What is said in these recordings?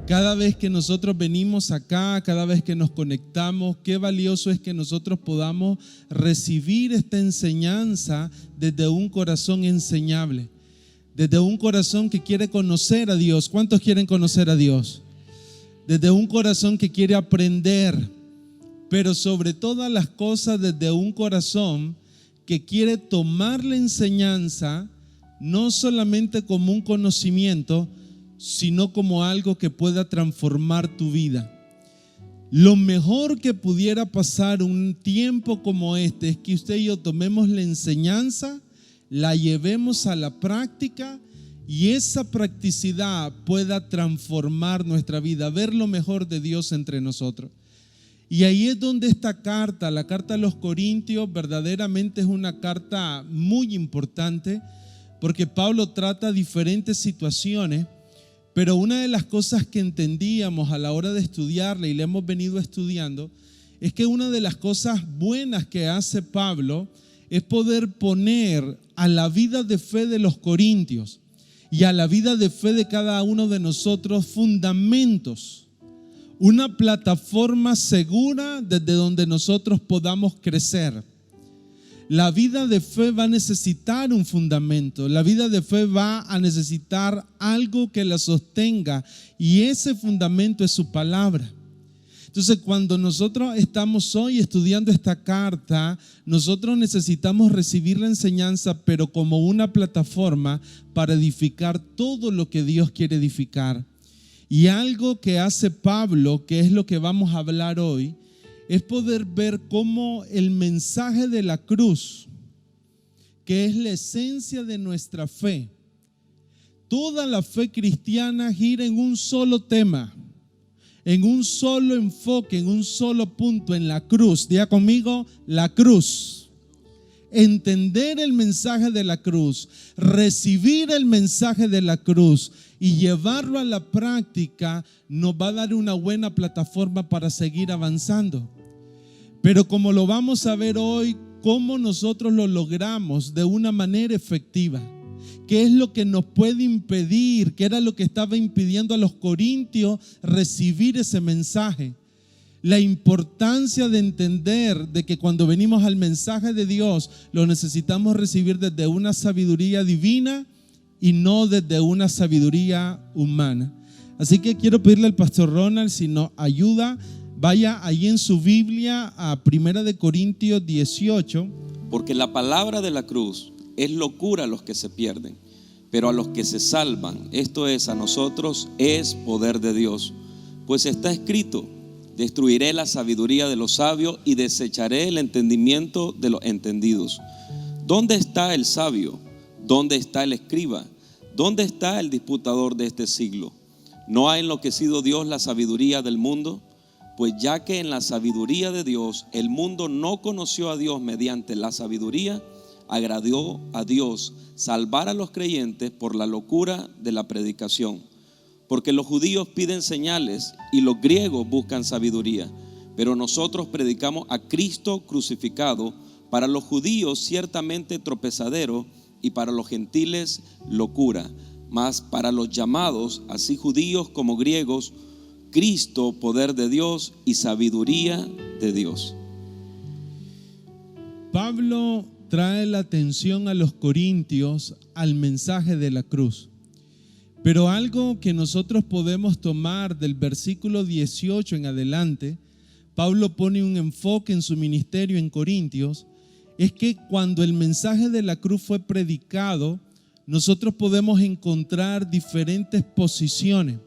Cada vez que nosotros venimos acá, cada vez que nos conectamos, qué valioso es que nosotros podamos recibir esta enseñanza desde un corazón enseñable, desde un corazón que quiere conocer a Dios. ¿Cuántos quieren conocer a Dios? Desde un corazón que quiere aprender, pero sobre todas las cosas desde un corazón que quiere tomar la enseñanza no solamente como un conocimiento, sino como algo que pueda transformar tu vida. Lo mejor que pudiera pasar un tiempo como este es que usted y yo tomemos la enseñanza, la llevemos a la práctica y esa practicidad pueda transformar nuestra vida, ver lo mejor de Dios entre nosotros. Y ahí es donde esta carta, la carta a los Corintios, verdaderamente es una carta muy importante, porque Pablo trata diferentes situaciones, pero una de las cosas que entendíamos a la hora de estudiarla y la hemos venido estudiando, es que una de las cosas buenas que hace Pablo es poder poner a la vida de fe de los corintios y a la vida de fe de cada uno de nosotros fundamentos, una plataforma segura desde donde nosotros podamos crecer. La vida de fe va a necesitar un fundamento, la vida de fe va a necesitar algo que la sostenga y ese fundamento es su palabra. Entonces, cuando nosotros estamos hoy estudiando esta carta, nosotros necesitamos recibir la enseñanza, pero como una plataforma para edificar todo lo que Dios quiere edificar. Y algo que hace Pablo, que es lo que vamos a hablar hoy, es poder ver cómo el mensaje de la cruz, que es la esencia de nuestra fe, toda la fe cristiana gira en un solo tema, en un solo enfoque, en un solo punto, en la cruz. Diga conmigo, la cruz. Entender el mensaje de la cruz, recibir el mensaje de la cruz y llevarlo a la práctica nos va a dar una buena plataforma para seguir avanzando. Pero como lo vamos a ver hoy, cómo nosotros lo logramos de una manera efectiva. ¿Qué es lo que nos puede impedir? ¿Qué era lo que estaba impidiendo a los corintios recibir ese mensaje? La importancia de entender de que cuando venimos al mensaje de Dios, lo necesitamos recibir desde una sabiduría divina y no desde una sabiduría humana. Así que quiero pedirle al pastor Ronald si nos ayuda. Vaya ahí en su Biblia a 1 Corintios 18. Porque la palabra de la cruz es locura a los que se pierden, pero a los que se salvan, esto es, a nosotros, es poder de Dios. Pues está escrito: destruiré la sabiduría de los sabios y desecharé el entendimiento de los entendidos. ¿Dónde está el sabio? ¿Dónde está el escriba? ¿Dónde está el disputador de este siglo? ¿No ha enloquecido Dios la sabiduría del mundo? Pues ya que en la sabiduría de Dios el mundo no conoció a Dios mediante la sabiduría, agradó a Dios salvar a los creyentes por la locura de la predicación. Porque los judíos piden señales y los griegos buscan sabiduría, pero nosotros predicamos a Cristo crucificado, para los judíos ciertamente tropezadero y para los gentiles locura, mas para los llamados, así judíos como griegos, Cristo, poder de Dios y sabiduría de Dios. Pablo trae la atención a los corintios al mensaje de la cruz. Pero algo que nosotros podemos tomar del versículo 18 en adelante, Pablo pone un enfoque en su ministerio en Corintios, es que cuando el mensaje de la cruz fue predicado, nosotros podemos encontrar diferentes posiciones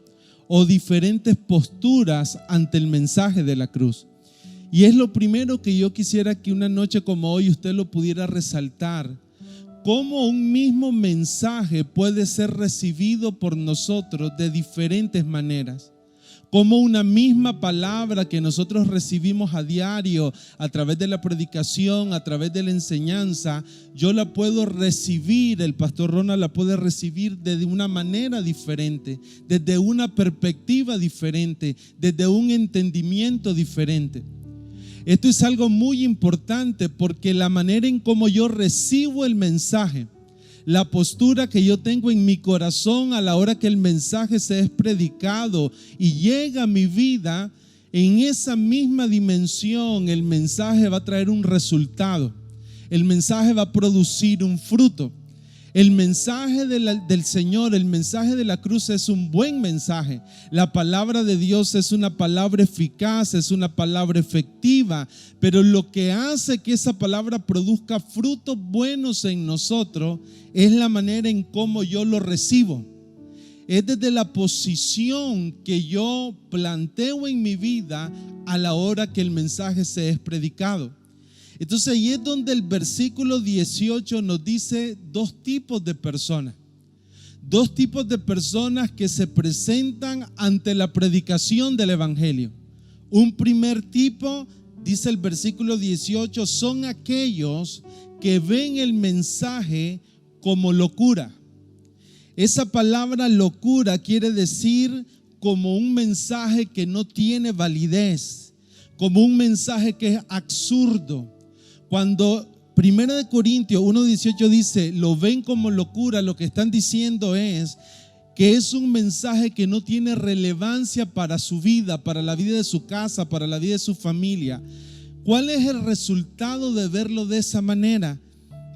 o diferentes posturas ante el mensaje de la cruz. Y es lo primero que yo quisiera que una noche como hoy usted lo pudiera resaltar. Cómo un mismo mensaje puede ser recibido por nosotros de diferentes maneras. Cómo una misma palabra que nosotros recibimos a diario a través de la predicación, a través de la enseñanza, yo la puedo recibir, el pastor Ronald la puede recibir de una manera diferente, desde una perspectiva diferente, desde un entendimiento diferente. Esto es algo muy importante porque la manera en cómo yo recibo el mensaje, la postura que yo tengo en mi corazón a la hora que el mensaje se es predicado y llega a mi vida, en esa misma dimensión el mensaje va a traer un resultado. El mensaje va a producir un fruto. El mensaje del Señor, el mensaje de la cruz es un buen mensaje. La palabra de Dios es una palabra eficaz, es una palabra efectiva, pero lo que hace que esa palabra produzca frutos buenos en nosotros es la manera en cómo yo lo recibo. Es desde la posición que yo planteo en mi vida a la hora que el mensaje se es predicado. Entonces ahí es donde el versículo 18 nos dice dos tipos de personas. Dos tipos de personas que se presentan ante la predicación del evangelio. Un primer tipo, dice el versículo 18, son aquellos que ven el mensaje como locura. Esa palabra locura quiere decir como un mensaje que no tiene validez, como un mensaje que es absurdo. Cuando 1 Corintios 1:18 dice, lo ven como locura, lo que están diciendo es que es un mensaje que no tiene relevancia para su vida, para la vida de su casa, para la vida de su familia. ¿Cuál es el resultado de verlo de esa manera?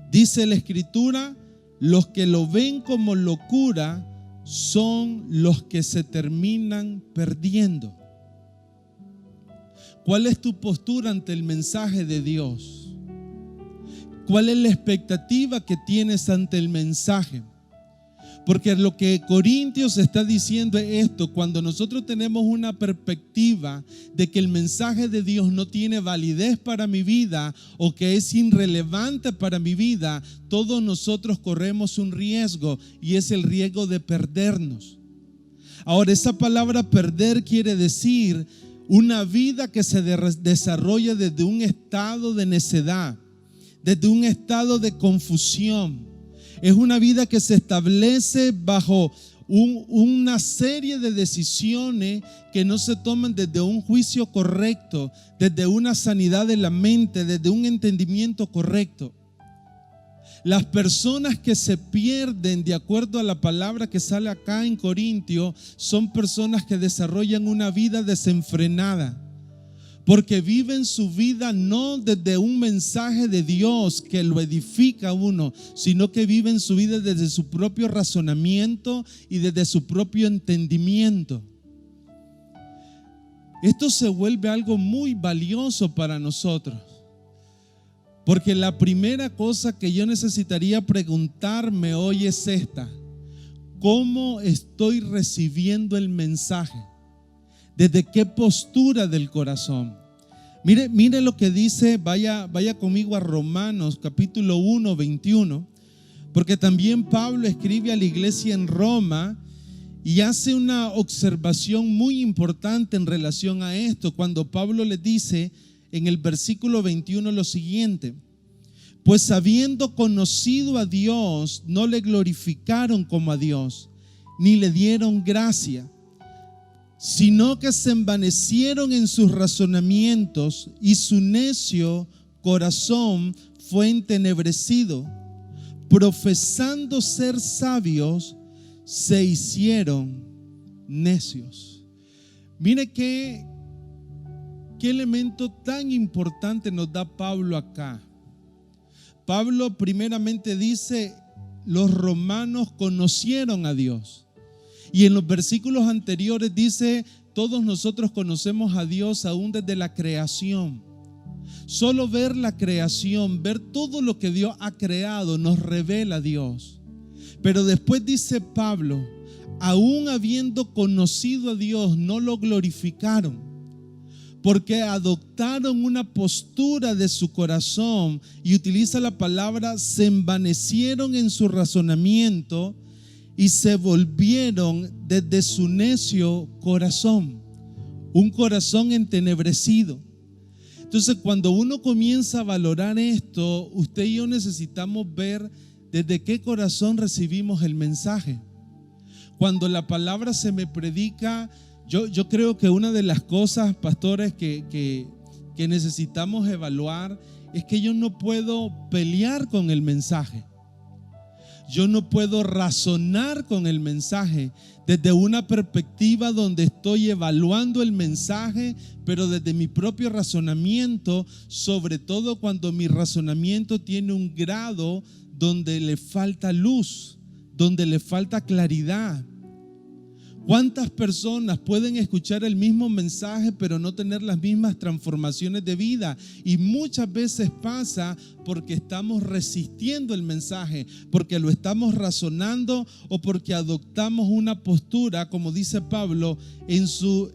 Dice la Escritura, los que lo ven como locura son los que se terminan perdiendo. ¿Cuál es tu postura ante el mensaje de Dios? ¿Cuál es la expectativa que tienes ante el mensaje? Porque lo que Corintios está diciendo es esto: cuando nosotros tenemos una perspectiva de que el mensaje de Dios no tiene validez para mi vida o que es irrelevante para mi vida, todos nosotros corremos un riesgo, y es el riesgo de perdernos. Ahora, esa palabra perder quiere decir una vida que se desarrolla desde un estado de necedad, desde un estado de confusión. Es una vida que se establece bajo una serie de decisiones que no se toman desde un juicio correcto, desde una sanidad de la mente, desde un entendimiento correcto. Las personas que se pierden, de acuerdo a la palabra que sale acá en Corintios, son personas que desarrollan una vida desenfrenada, porque viven su vida no desde un mensaje de Dios que lo edifica a uno, sino que viven su vida desde su propio razonamiento y desde su propio entendimiento. Esto se vuelve algo muy valioso para nosotros, porque la primera cosa que yo necesitaría preguntarme hoy es esta: ¿cómo estoy recibiendo el mensaje? ¿Desde qué postura del corazón? Mire lo que dice, vaya conmigo a Romanos capítulo 1, 21, porque también Pablo escribe a la iglesia en Roma y hace una observación muy importante en relación a esto, cuando Pablo les dice en el versículo 21 lo siguiente: pues habiendo conocido a Dios, no le glorificaron como a Dios, ni le dieron gracia, sino que se envanecieron en sus razonamientos y su necio corazón fue entenebrecido. Profesando ser sabios, se hicieron necios. Mire qué elemento tan importante nos da Pablo acá. Pablo primeramente dice, los romanos conocieron a Dios. Y en los versículos anteriores dice, todos nosotros conocemos a Dios aún desde la creación. Solo ver la creación, ver todo lo que Dios ha creado nos revela a Dios. Pero después dice Pablo, aún habiendo conocido a Dios, no lo glorificaron, porque adoptaron una postura de su corazón, y utiliza la palabra, se envanecieron en su razonamiento y se volvieron desde su necio corazón, un corazón entenebrecido. Entonces, cuando uno comienza a valorar esto, usted y yo necesitamos ver desde qué corazón recibimos el mensaje. Cuando la palabra se me predica, yo creo que una de las cosas, pastores, que necesitamos evaluar es que yo no puedo pelear con el mensaje. Yo no puedo razonar con el mensaje desde una perspectiva donde estoy evaluando el mensaje, pero desde mi propio razonamiento, sobre todo cuando mi razonamiento tiene un grado donde le falta luz, donde le falta claridad. ¿Cuántas personas pueden escuchar el mismo mensaje pero no tener las mismas transformaciones de vida? Y muchas veces pasa porque estamos resistiendo el mensaje, porque lo estamos razonando o porque adoptamos una postura, como dice Pablo, en su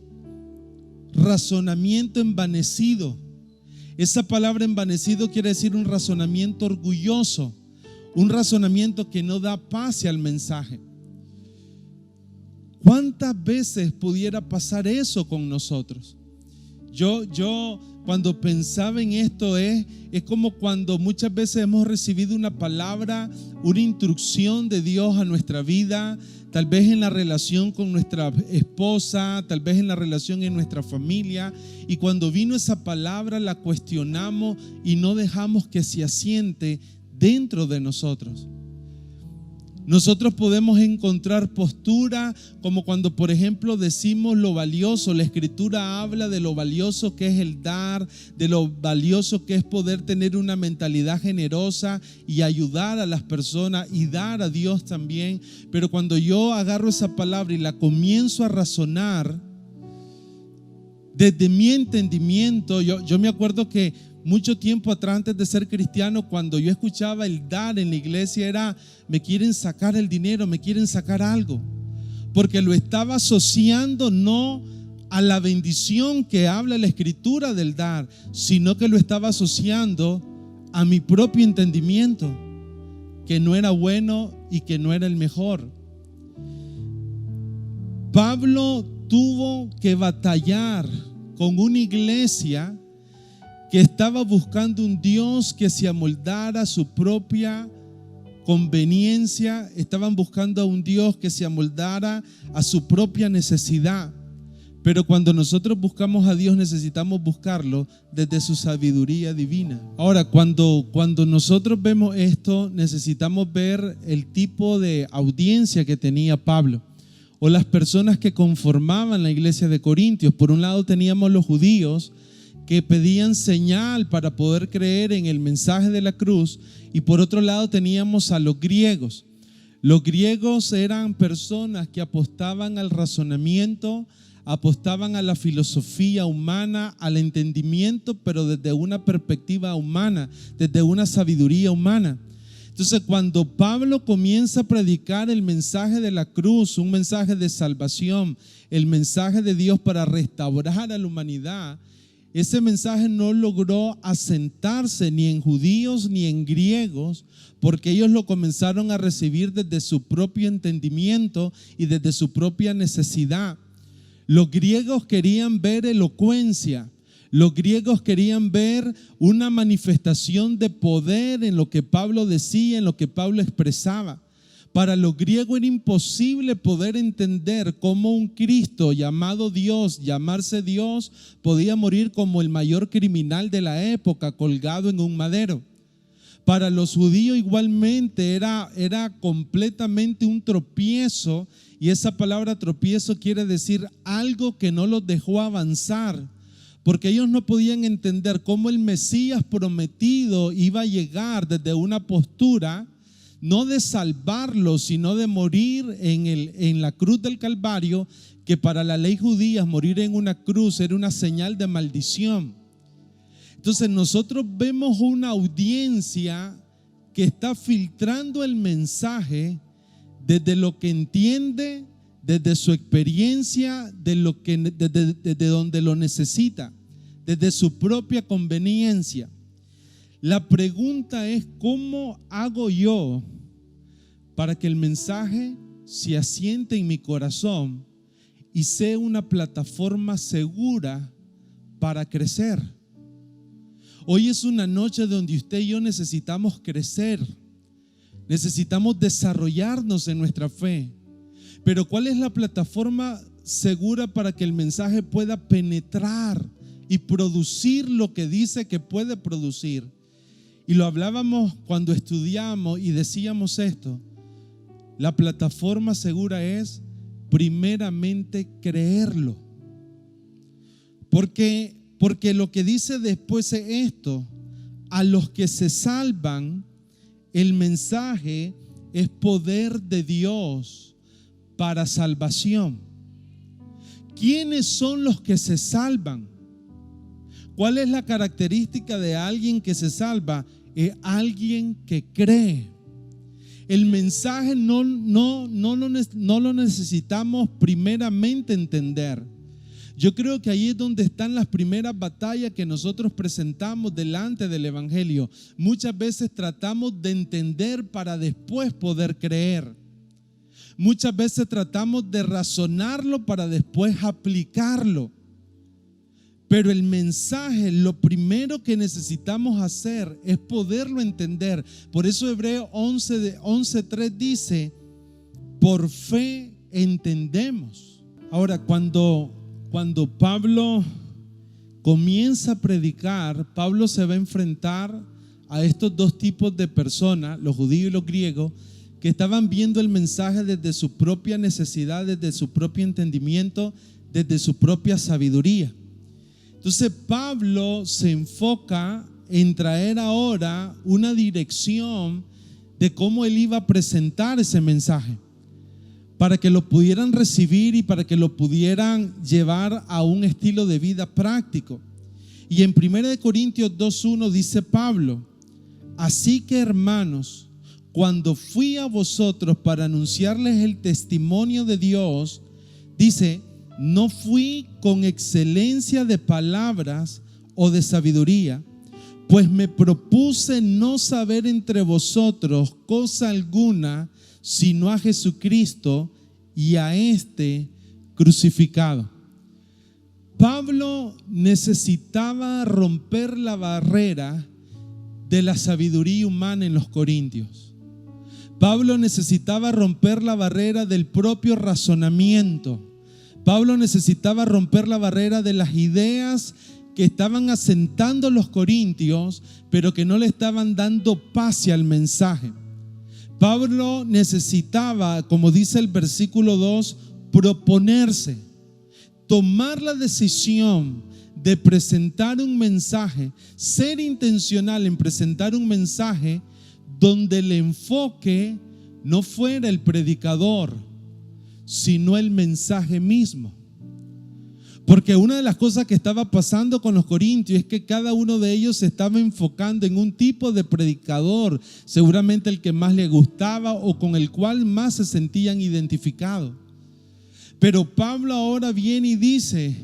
razonamiento envanecido. Esa palabra envanecido quiere decir un razonamiento orgulloso, un razonamiento que no da paz al mensaje. ¿Cuántas veces pudiera pasar eso con nosotros? Yo cuando pensaba en esto es como cuando muchas veces hemos recibido una palabra, una instrucción de Dios a nuestra vida, tal vez en la relación con nuestra esposa, tal vez en la relación en nuestra familia, y cuando vino esa palabra la cuestionamos y no dejamos que se asiente dentro de nosotros. Nosotros podemos encontrar postura como cuando, por ejemplo, decimos lo valioso. La Escritura habla de lo valioso que es el dar, de lo valioso que es poder tener una mentalidad generosa y ayudar a las personas y dar a Dios también. Pero cuando yo agarro esa palabra y la comienzo a razonar desde mi entendimiento, yo me acuerdo que mucho tiempo atrás, antes de ser cristiano, cuando yo escuchaba el dar en la iglesia era: me quieren sacar el dinero, me quieren sacar algo, porque lo estaba asociando no a la bendición que habla la Escritura del dar, sino que lo estaba asociando a mi propio entendimiento, que no era bueno y que no era el mejor. Pablo tuvo que batallar con una iglesia que estaba buscando un Dios que se amoldara a su propia conveniencia. Estaban buscando a un Dios que se amoldara a su propia necesidad. Pero cuando nosotros buscamos a Dios, necesitamos buscarlo desde su sabiduría divina. Ahora, cuando nosotros vemos esto, necesitamos ver el tipo de audiencia que tenía Pablo o las personas que conformaban la iglesia de Corintios. Por un lado teníamos los judíos, que pedían señal para poder creer en el mensaje de la cruz, y por otro lado teníamos a los griegos. Los griegos eran personas que apostaban al razonamiento, apostaban a la filosofía humana, al entendimiento, pero desde una perspectiva humana, desde una sabiduría humana. Entonces, cuando Pablo comienza a predicar el mensaje de la cruz, un mensaje de salvación, el mensaje de Dios para restaurar a la humanidad, ese mensaje no logró asentarse ni en judíos ni en griegos, porque ellos lo comenzaron a recibir desde su propio entendimiento y desde su propia necesidad. Los griegos querían ver elocuencia, los griegos querían ver una manifestación de poder en lo que Pablo decía, en lo que Pablo expresaba. Para los griegos era imposible poder entender cómo un Cristo llamado Dios, llamarse Dios, podía morir como el mayor criminal de la época, colgado en un madero. Para los judíos igualmente era completamente un tropiezo, y esa palabra tropiezo quiere decir algo que no los dejó avanzar, porque ellos no podían entender cómo el Mesías prometido iba a llegar desde una postura no de salvarlos, sino de morir en la cruz del Calvario, que para la ley judía morir en una cruz era una señal de maldición. Entonces nosotros vemos una audiencia que está filtrando el mensaje desde lo que entiende, desde su experiencia, desde donde lo necesita, desde su propia conveniencia. La pregunta es: ¿cómo hago yo para que el mensaje se asiente en mi corazón y sea una plataforma segura para crecer? Hoy es una noche donde usted y yo necesitamos crecer, necesitamos desarrollarnos en nuestra fe. Pero ¿cuál es la plataforma segura para que el mensaje pueda penetrar y producir lo que dice que puede producir? Y lo hablábamos cuando estudiamos y decíamos esto: La plataforma segura es primeramente creerlo. Porque lo que dice después es esto: a los que se salvan, el mensaje es poder de Dios para salvación. ¿Quiénes son los que se salvan? ¿Cuál es la característica de alguien que se salva? Es alguien que cree. El mensaje no lo necesitamos primeramente entender. Yo creo que ahí es donde están las primeras batallas que nosotros presentamos delante del Evangelio. Muchas veces tratamos de entender para después poder creer. Muchas veces tratamos de razonarlo para después aplicarlo. Pero el mensaje, lo primero que necesitamos hacer es poderlo entender. Por eso Hebreos 11:3 dice: por fe entendemos. Ahora, cuando Pablo comienza a predicar, Pablo se va a enfrentar a estos dos tipos de personas, los judíos y los griegos, que estaban viendo el mensaje desde su propia necesidad, desde su propio entendimiento, desde su propia sabiduría. Entonces Pablo se enfoca en traer ahora una dirección de cómo él iba a presentar ese mensaje, para que lo pudieran recibir y para que lo pudieran llevar a un estilo de vida práctico. Y en 1 Corintios 2:1 dice Pablo: así que, hermanos, cuando fui a vosotros para anunciarles el testimonio de Dios, dice, no fui con excelencia de palabras o de sabiduría, pues me propuse no saber entre vosotros cosa alguna, sino a Jesucristo y a este crucificado. Pablo necesitaba romper la barrera de la sabiduría humana en los corintios. Pablo necesitaba romper la barrera del propio razonamiento. Pablo necesitaba romper la barrera de las ideas que estaban asentando los corintios, pero que no le estaban dando paz al mensaje. Pablo necesitaba, como dice el versículo 2, proponerse, tomar la decisión de presentar un mensaje, ser intencional en presentar un mensaje donde el enfoque no fuera el predicador, sino el mensaje mismo. Porque una de las cosas que estaba pasando con los corintios es que cada uno de ellos se estaba enfocando en un tipo de predicador, seguramente el que más le gustaba o con el cual más se sentían identificados. Pero Pablo ahora viene y dice: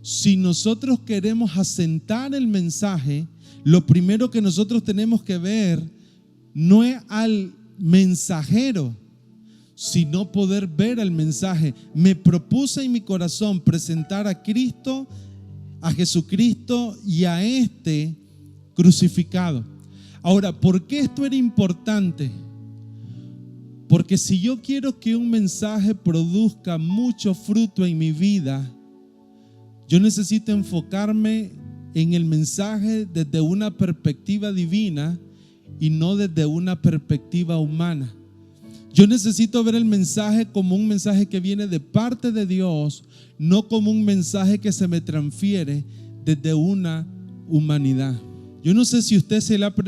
si nosotros queremos asentar el mensaje, lo primero que nosotros tenemos que ver no es al mensajero, sino poder ver el mensaje. Me propuse en mi corazón presentar a Cristo, a Jesucristo y a este crucificado. Ahora, ¿por qué esto era importante? Porque si yo quiero que un mensaje produzca mucho fruto en mi vida, yo necesito enfocarme en el mensaje desde una perspectiva divina y no desde una perspectiva humana. Yo necesito ver el mensaje como un mensaje que viene de parte de Dios, no como un mensaje que se me transfiere desde una humanidad. Yo no sé si usted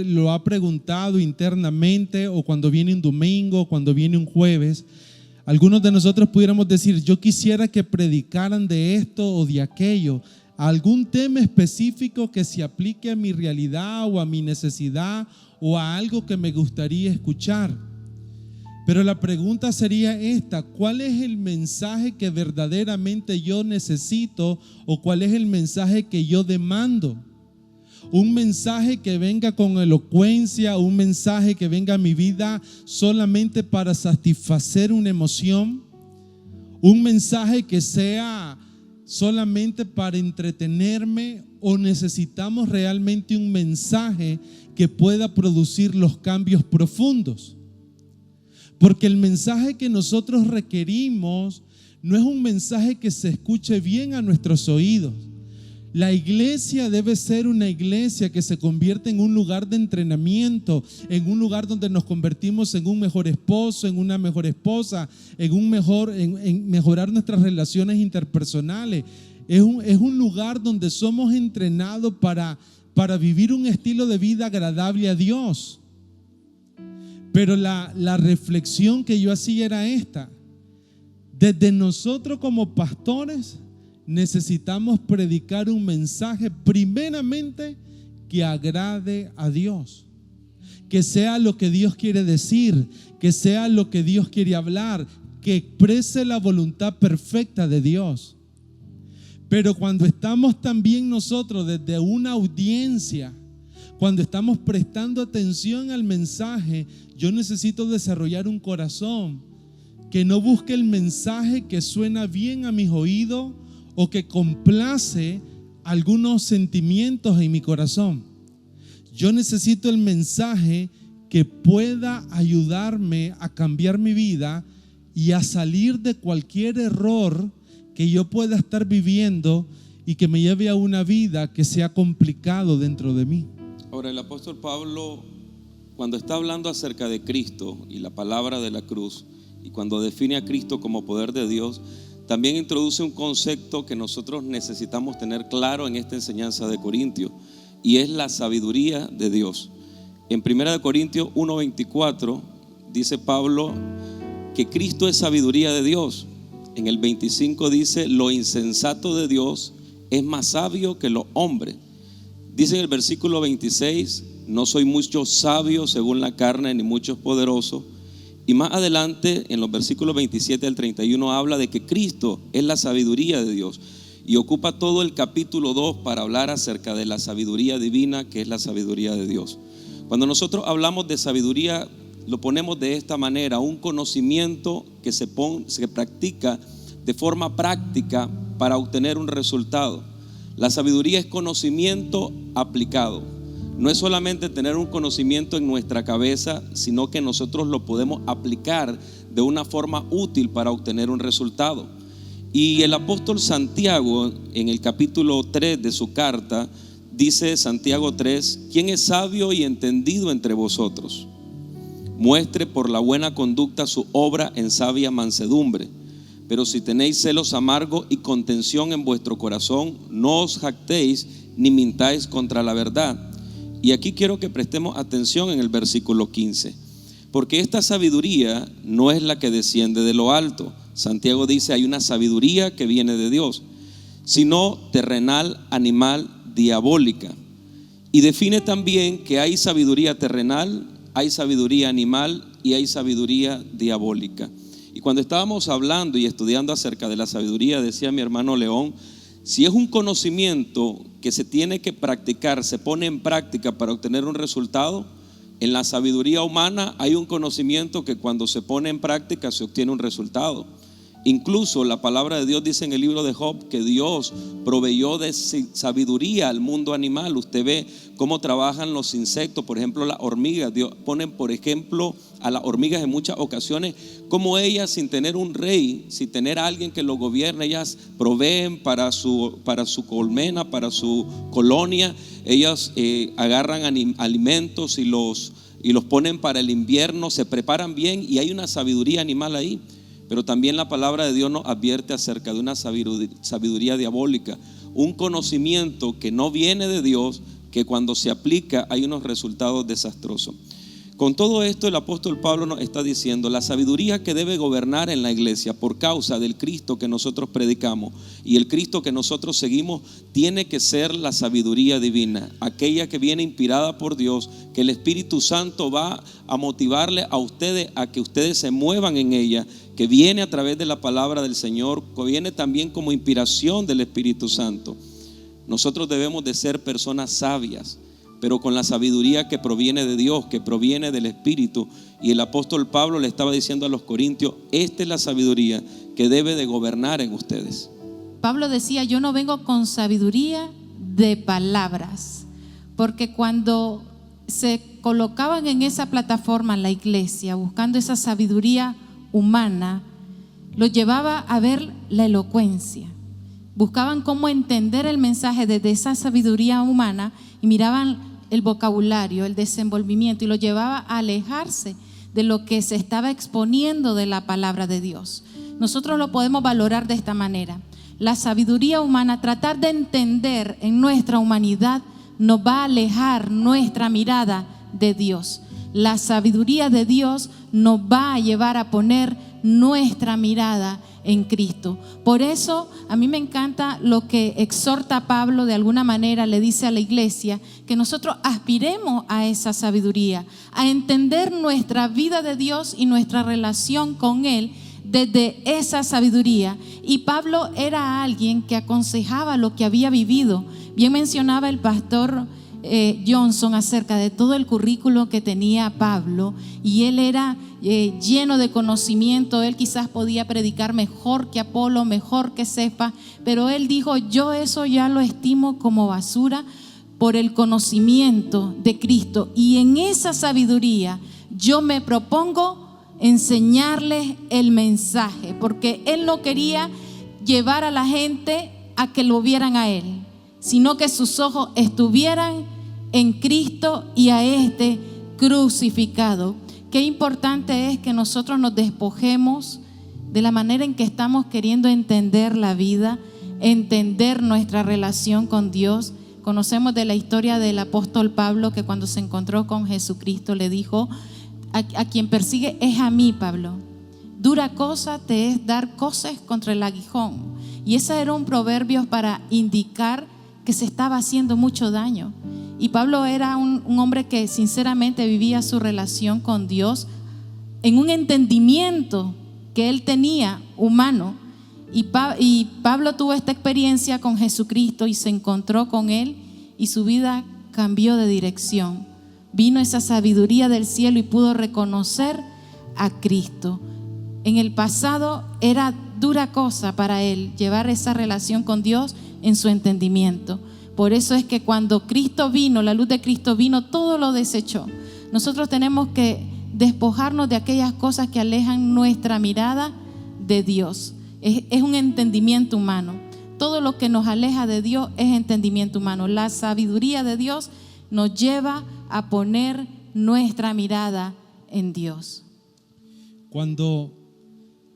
lo ha preguntado internamente, o cuando viene un domingo, o cuando viene un jueves. Algunos de nosotros pudiéramos decir: yo quisiera que predicaran de esto o de aquello, algún tema específico que se aplique a mi realidad o a mi necesidad o a algo que me gustaría escuchar. Pero la pregunta sería esta: ¿cuál es el mensaje que verdaderamente yo necesito, o cuál es el mensaje que yo demando? Un mensaje que venga con elocuencia, un mensaje que venga a mi vida solamente para satisfacer una emoción, un mensaje que sea solamente para entretenerme, o necesitamos realmente un mensaje que pueda producir los cambios profundos. Porque el mensaje que nosotros requerimos no es un mensaje que se escuche bien a nuestros oídos. La iglesia debe ser una iglesia que se convierte en un lugar de entrenamiento, en un lugar donde nos convertimos en un mejor esposo, en una mejor esposa, en mejorar nuestras relaciones interpersonales. Es un lugar donde somos entrenados para vivir un estilo de vida agradable a Dios. Pero la reflexión que yo hacía era esta: desde nosotros como pastores necesitamos predicar un mensaje primeramente que agrade a Dios, que sea lo que Dios quiere decir, que sea lo que Dios quiere hablar, que exprese la voluntad perfecta de Dios. Pero cuando estamos también nosotros desde una audiencia, cuando estamos prestando atención al mensaje, yo necesito desarrollar un corazón que no busque el mensaje que suena bien a mis oídos o que complace algunos sentimientos en mi corazón. Yo necesito el mensaje que pueda ayudarme a cambiar mi vida y a salir de cualquier error que yo pueda estar viviendo y que me lleve a una vida que sea complicado dentro de mí. Ahora, el apóstol Pablo, cuando está hablando acerca de Cristo y la palabra de la cruz, y cuando define a Cristo como poder de Dios, también introduce un concepto que nosotros necesitamos tener claro en esta enseñanza de Corintios, y es la sabiduría de Dios. En 1 Corintios 1:24 dice Pablo que Cristo es sabiduría de Dios. En el 25 dice: lo insensato de Dios es más sabio que los hombres. Dice en el versículo 26: no soy mucho sabio según la carne, ni muchos poderosos. Y más adelante, en los versículos 27 al 31, habla de que Cristo es la sabiduría de Dios. Y ocupa todo el capítulo 2 para hablar acerca de la sabiduría divina, que es la sabiduría de Dios. Cuando nosotros hablamos de sabiduría, lo ponemos de esta manera: un conocimiento que se practica de forma práctica para obtener un resultado. La sabiduría es conocimiento aplicado. No es solamente tener un conocimiento en nuestra cabeza, sino que nosotros lo podemos aplicar de una forma útil para obtener un resultado. Y el apóstol Santiago, en el capítulo 3 de su carta, dice Santiago 3: ¿quién es sabio y entendido entre vosotros? Muestre por la buena conducta su obra en sabia mansedumbre. Pero si tenéis celos amargos y contención en vuestro corazón, no os jactéis ni mintáis contra la verdad. Y aquí quiero que prestemos atención en el versículo 15, porque esta sabiduría no es la que desciende de lo alto. Santiago dice: hay una sabiduría que viene de Dios, sino terrenal, animal, diabólica. Y define también que hay sabiduría terrenal, hay sabiduría animal y hay sabiduría diabólica. Y cuando estábamos hablando y estudiando acerca de la sabiduría, decía mi hermano León, si es un conocimiento que se tiene que practicar, se pone en práctica para obtener un resultado, en la sabiduría humana hay un conocimiento que cuando se pone en práctica se obtiene un resultado. Incluso la palabra de Dios dice en el libro de Job que Dios proveyó de sabiduría al mundo animal. Usted ve cómo trabajan los insectos, por ejemplo las hormigas. Dios pone por ejemplo a las hormigas en muchas ocasiones, como ellas, sin tener un rey, sin tener a alguien que lo gobierne, ellas proveen para su colmena, para su colonia. Ellas agarran alimentos y los ponen para el invierno, se preparan bien, y hay una sabiduría animal ahí. Pero también la palabra de Dios nos advierte acerca de una sabiduría diabólica, un conocimiento que no viene de Dios, que cuando se aplica hay unos resultados desastrosos. Con todo esto, el apóstol Pablo nos está diciendo: la sabiduría que debe gobernar en la iglesia por causa del Cristo que nosotros predicamos y el Cristo que nosotros seguimos, tiene que ser la sabiduría divina, aquella que viene inspirada por Dios, que el Espíritu Santo va a motivarle a ustedes a que ustedes se muevan en ella, que viene a través de la palabra del Señor, que viene también como inspiración del Espíritu Santo. Nosotros debemos de ser personas sabias, pero con la sabiduría que proviene de Dios, que proviene del Espíritu. Y el apóstol Pablo le estaba diciendo a los corintios: esta es la sabiduría que debe de gobernar en ustedes. Pablo decía: yo no vengo con sabiduría de palabras, porque cuando se colocaban en esa plataforma la iglesia buscando esa sabiduría humana, lo llevaba a ver la elocuencia. buscaban cómo entender el mensaje desde esa sabiduría humana y miraban el vocabulario, el desenvolvimiento, y lo llevaba a alejarse de lo que se estaba exponiendo de la palabra de Dios. Nosotros lo podemos valorar de esta manera. La sabiduría humana, tratar de entender en nuestra humanidad, nos va a alejar nuestra mirada de Dios. La sabiduría de Dios nos va a llevar a poner nuestra mirada en Cristo. Por eso a mí me encanta lo que exhorta Pablo, de alguna manera le dice a la iglesia que nosotros aspiremos a esa sabiduría, a entender nuestra vida de Dios y nuestra relación con Él desde esa sabiduría. Y Pablo era alguien que aconsejaba lo que había vivido. Bien mencionaba el pastor Johnson acerca de todo el currículo que tenía Pablo, y él era lleno de conocimiento. Él quizás podía predicar mejor que Apolo, mejor que Cefas, pero él dijo: yo eso ya lo estimo como basura por el conocimiento de Cristo, y en esa sabiduría yo me propongo enseñarles el mensaje, porque él no quería llevar a la gente a que lo vieran a él, sino que sus ojos estuvieran en Cristo y a este crucificado. Qué importante es que nosotros nos despojemos de la manera en que estamos queriendo entender la vida, entender nuestra relación con Dios. Conocemos de la historia del apóstol Pablo, que cuando se encontró con Jesucristo le dijo: a quien persigue es a mí, Pablo. Dura cosa te es dar coces contra el aguijón. Y ese era un proverbio para indicar que se estaba haciendo mucho daño. Y Pablo era un hombre que sinceramente vivía su relación con Dios en un entendimiento que él tenía humano. Y Pablo tuvo esta experiencia con Jesucristo y se encontró con Él, y su vida cambió de dirección. Vino esa sabiduría del cielo y pudo reconocer a Cristo. En el pasado era dura cosa para él llevar esa relación con Dios en su entendimiento. Por eso es que cuando Cristo vino, la luz de Cristo vino, todo lo desechó. Nosotros tenemos que despojarnos de aquellas cosas que alejan nuestra mirada de Dios. Es un entendimiento humano. Todo lo que nos aleja de Dios es entendimiento humano. La sabiduría de Dios nos lleva a poner nuestra mirada en Dios. Cuando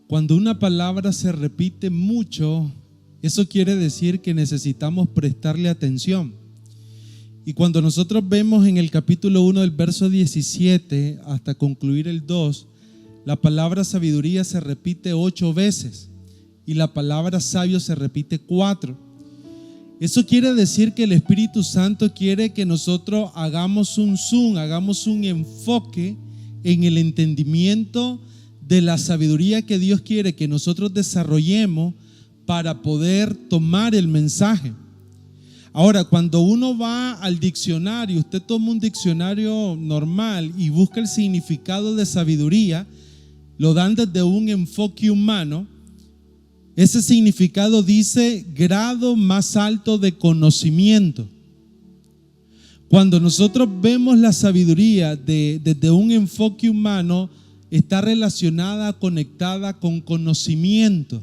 una palabra se repite mucho, eso quiere decir que necesitamos prestarle atención. Y cuando nosotros vemos en el capítulo 1 del verso 17 hasta concluir el 2, la palabra sabiduría se repite 8 veces y la palabra sabio se repite 4. Eso quiere decir que el Espíritu Santo quiere que nosotros hagamos un zoom, hagamos un enfoque en el entendimiento de la sabiduría que Dios quiere que nosotros desarrollemos para poder tomar el mensaje. Ahora, cuando uno va al diccionario, usted toma un diccionario normal y busca el significado de sabiduría, lo dan desde un enfoque humano. Ese significado dice grado más alto de conocimiento. Cuando nosotros vemos la sabiduría desde un enfoque humano, está relacionada, conectada con conocimiento.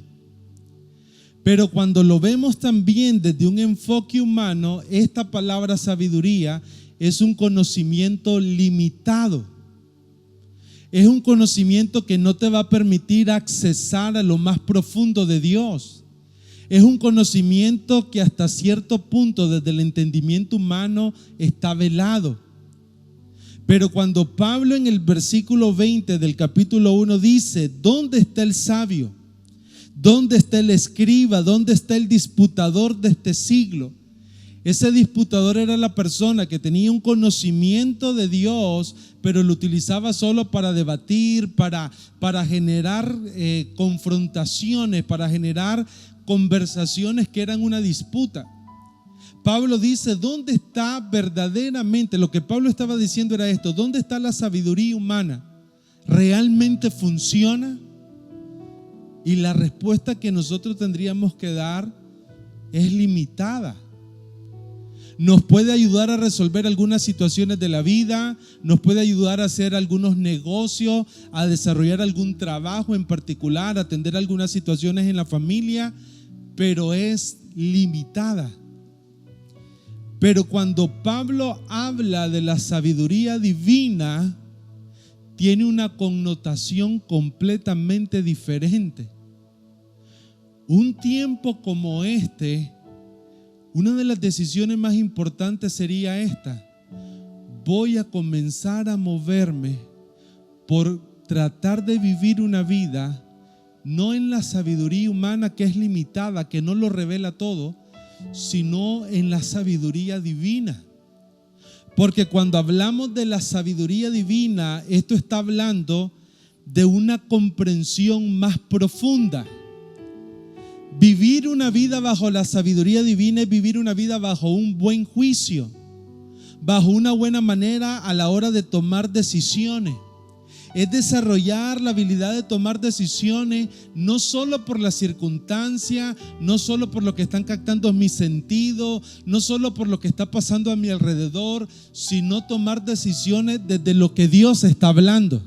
Pero cuando lo vemos también desde un enfoque humano, esta palabra sabiduría es un conocimiento limitado. Es un conocimiento que no te va a permitir accesar a lo más profundo de Dios. Es un conocimiento que hasta cierto punto desde el entendimiento humano está velado. Pero cuando Pablo en el versículo 20 del capítulo 1 dice: ¿dónde está el sabio? ¿Dónde está el escriba? ¿Dónde está el disputador de este siglo? Ese disputador era la persona que tenía un conocimiento de Dios, pero lo utilizaba solo para debatir, para generar confrontaciones, para generar conversaciones que eran una disputa. Pablo dice: ¿dónde está verdaderamente? Lo que Pablo estaba diciendo era esto: ¿dónde está la sabiduría humana? ¿Realmente funciona? Y la respuesta que nosotros tendríamos que dar es limitada. Nos puede ayudar a resolver algunas situaciones de la vida, nos puede ayudar a hacer algunos negocios, a desarrollar algún trabajo en particular, a atender algunas situaciones en la familia, pero es limitada. Pero cuando Pablo habla de la sabiduría divina, tiene una connotación completamente diferente. Un tiempo como este, una de las decisiones más importantes sería esta: voy a comenzar a moverme por tratar de vivir una vida no en la sabiduría humana, que es limitada, que no lo revela todo, sino en la sabiduría divina. Porque cuando hablamos de la sabiduría divina, esto está hablando de una comprensión más profunda. Vivir una vida bajo la sabiduría divina es vivir una vida bajo un buen juicio, bajo una buena manera a la hora de tomar decisiones. Es desarrollar la habilidad de tomar decisiones no solo por la circunstancia, no solo por lo que están captando mis sentidos, no solo por lo que está pasando a mi alrededor, sino tomar decisiones desde lo que Dios está hablando.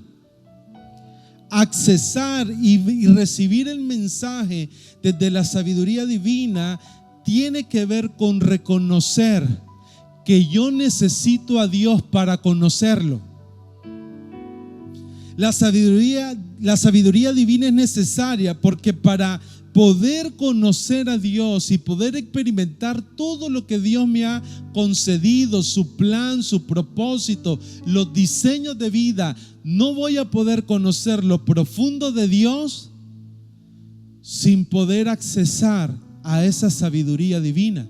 Accesar y recibir el mensaje desde la sabiduría divina tiene que ver con reconocer que yo necesito a Dios para conocerlo. La sabiduría divina es necesaria porque para poder conocer a Dios y poder experimentar todo lo que Dios me ha concedido, su plan, su propósito, los diseños de vida, no voy a poder conocer lo profundo de Dios sin poder accesar a esa sabiduría divina.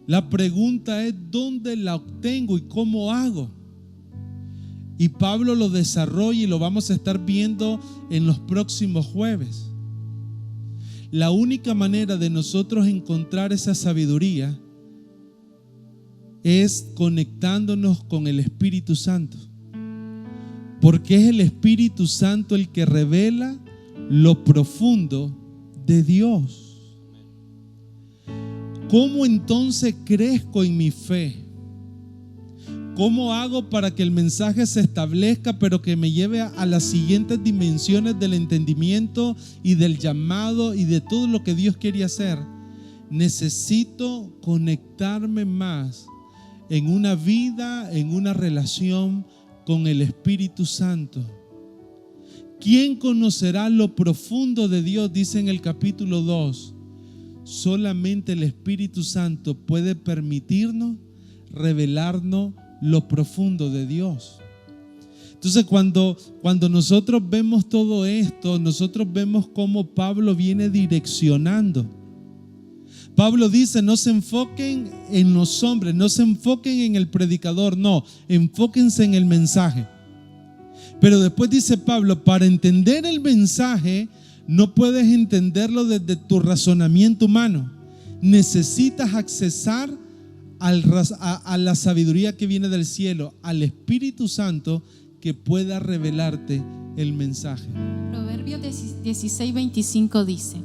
La pregunta es: ¿dónde la obtengo y cómo hago? Y Pablo lo desarrolla y lo vamos a estar viendo en los próximos jueves. La única manera de nosotros encontrar esa sabiduría es conectándonos con el Espíritu Santo, porque es el Espíritu Santo el que revela lo profundo de Dios. ¿Cómo entonces crezco en mi fe? ¿Cómo hago para que el mensaje se establezca, pero que me lleve a las siguientes dimensiones del entendimiento y del llamado y de todo lo que Dios quiere hacer? Necesito conectarme más en una vida, en una relación con el Espíritu Santo. ¿Quién conocerá lo profundo de Dios? Dice en el capítulo 2. Solamente el Espíritu Santo puede permitirnos revelarnos lo profundo de Dios. Entonces cuando nosotros vemos todo esto, nosotros vemos cómo Pablo viene direccionando. Pablo dice: no se enfoquen en los hombres, no se enfoquen en el predicador, no, enfóquense en el mensaje. Pero después dice Pablo: para entender el mensaje no puedes entenderlo desde tu razonamiento humano, necesitas accesar a la sabiduría que viene del cielo, al Espíritu Santo que pueda revelarte el mensaje. Proverbios 16:25 dice: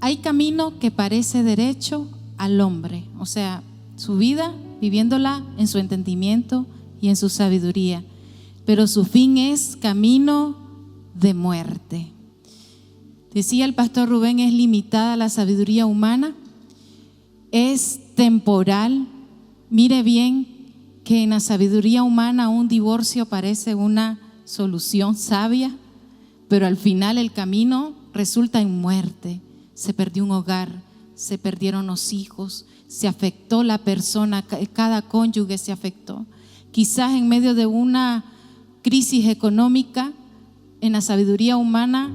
hay camino que parece derecho al hombre, o sea, su vida viviéndola en su entendimiento y en su sabiduría, pero su fin es camino de muerte. Decía el pastor Rubén: es limitada la sabiduría humana, es temporal. Mire bien que en la sabiduría humana un divorcio parece una solución sabia, pero al final el camino resulta en muerte. Se perdió un hogar, se perdieron los hijos, se afectó la persona, cada cónyuge se afectó. Quizás en medio de una crisis económica, en la sabiduría humana,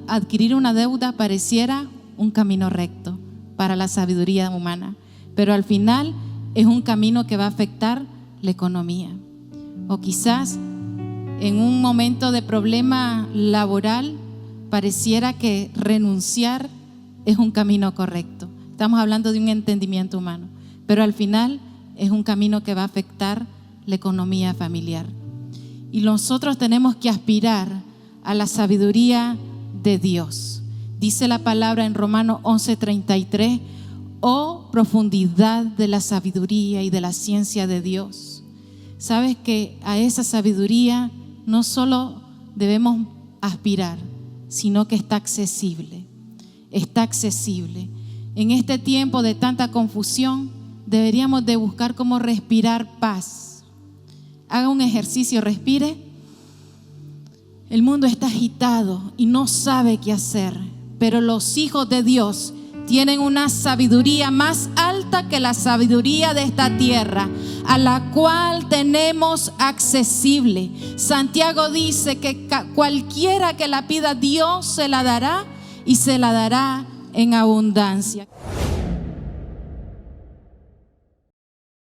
adquirir una deuda pareciera un camino recto para la sabiduría humana, pero al final es un camino que va a afectar la economía. O quizás en un momento de problema laboral pareciera que renunciar es un camino correcto. Estamos hablando de un entendimiento humano, pero al final es un camino que va a afectar la economía familiar. Y nosotros tenemos que aspirar a la sabiduría de Dios. Dice la palabra en Romanos 11:33: oh profundidad de la sabiduría y de la ciencia de Dios. Sabes que a esa sabiduría no solo debemos aspirar, sino que está accesible. está accesible. En este tiempo de tanta confusión, deberíamos de buscar cómo respirar paz. Haga un ejercicio, respire. El mundo está agitado y no sabe qué hacer, pero los hijos de Dios tienen una sabiduría más alta que la sabiduría de esta tierra, a la cual tenemos accesible. Santiago dice que cualquiera que la pida, Dios se la dará y se la dará en abundancia.